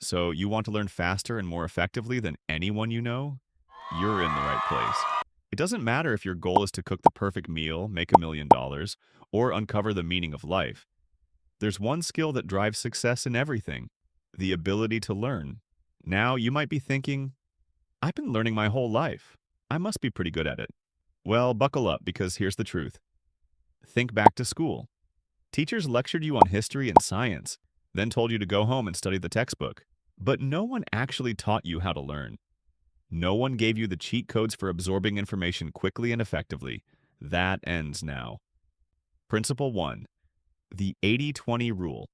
So you want to learn faster and more effectively than anyone you know? You're in the right place. It doesn't matter if your goal is to cook the perfect meal, make $1 million, or uncover the meaning of life. There's one skill that drives success in everything: the ability to learn. Now, you might be thinking, I've been learning my whole life. I must be pretty good at it. Well, buckle up because here's the truth. Think back to school. Teachers lectured you on history and science, then told you to go home and study the textbook. But no one actually taught you how to learn. No one gave you the cheat codes for absorbing information quickly and effectively. That ends now. Principle 1. The 80-20 rule.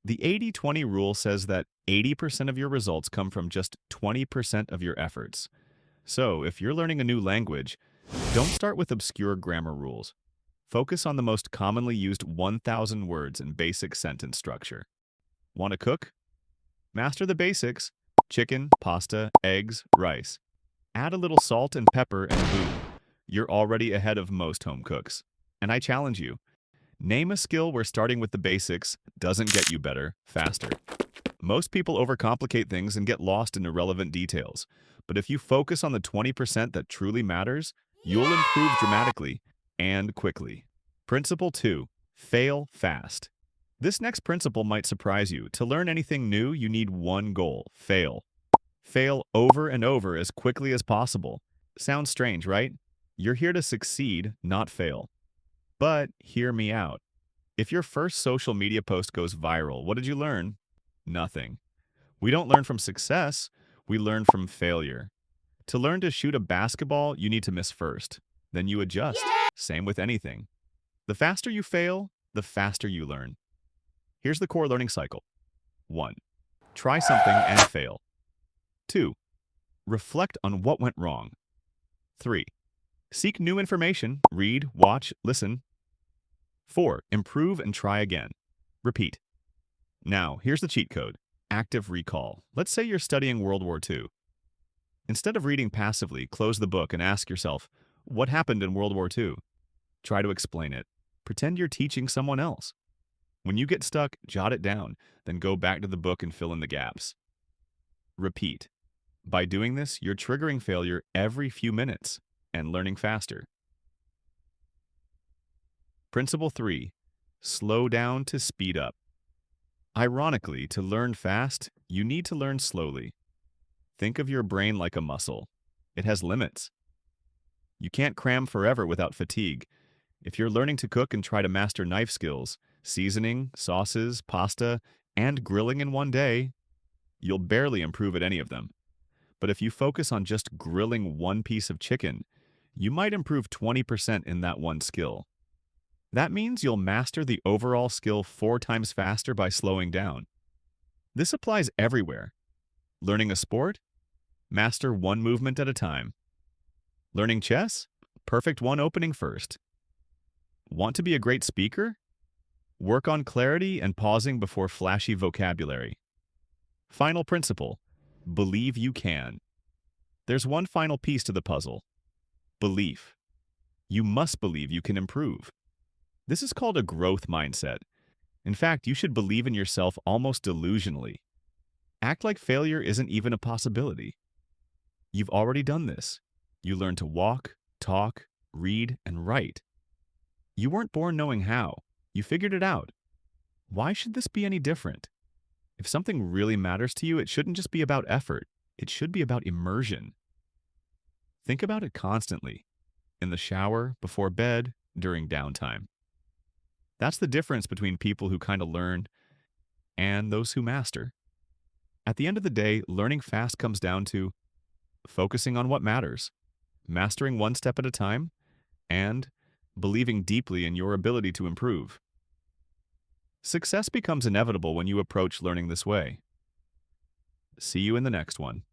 The 80-20 rule says that 80% of your results come from just 20% of your efforts. So, if you're learning a new language, don't start with obscure grammar rules. Focus on the most commonly used 1,000 words in basic sentence structure. Want to cook? Master the basics: chicken, pasta, eggs, rice. Add a little salt and pepper and boom, you're already ahead of most home cooks. And I challenge you, name a skill where starting with the basics doesn't get you better, faster. Most people overcomplicate things and get lost in irrelevant details. But if you focus on the 20% that truly matters, you'll improve dramatically and quickly. Principle 2. Fail fast. This next principle might surprise you. To learn anything new, you need one goal: fail. Fail over and over as quickly as possible. Sounds strange, right? You're here to succeed, not fail. But hear me out. If your first social media post goes viral, what did you learn? Nothing. We don't learn from success, we learn from failure. To learn to shoot a basketball, you need to miss first. Then you adjust. Same with anything. The faster you fail, the faster you learn. Here's the core learning cycle. 1. Try something and fail. 2. Reflect on what went wrong. 3. Seek new information, read, watch, listen. 4. Improve and try again. Repeat. Now, here's the cheat code: active recall. Let's say you're studying World War II. Instead of reading passively, close the book and ask yourself, what happened in World War II? Try to explain it. Pretend you're teaching someone else. When you get stuck, jot it down, then go back to the book and fill in the gaps. Repeat. By doing this, you're triggering failure every few minutes and learning faster. Principle 3. Slow down to speed up. Ironically, to learn fast, you need to learn slowly. Think of your brain like a muscle. It has limits. You can't cram forever without fatigue. If you're learning to cook and try to master knife skills, seasoning, sauces, pasta, and grilling in one day, you'll barely improve at any of them. But if you focus on just grilling one piece of chicken, you might improve 20% in that one skill. That means you'll master the overall skill 4 times faster by slowing down. This applies everywhere. Learning a sport? Master one movement at a time. Learning chess? Perfect one opening first. Want to be a great speaker? Work on clarity and pausing before flashy vocabulary. Final principle: believe you can. There's one final piece to the puzzle: belief. You must believe you can improve. This is called a growth mindset. In fact, you should believe in yourself almost delusionally. Act like failure isn't even a possibility. You've already done this. You learned to walk, talk, read, and write. You weren't born knowing how. You figured it out. Why should this be any different? If something really matters to you, it shouldn't just be about effort. It should be about immersion. Think about it constantly. In the shower, before bed, during downtime. That's the difference between people who kind of learn and those who master. At the end of the day, learning fast comes down to focusing on what matters, mastering one step at a time, and believing deeply in your ability to improve. Success becomes inevitable when you approach learning this way. See you in the next one.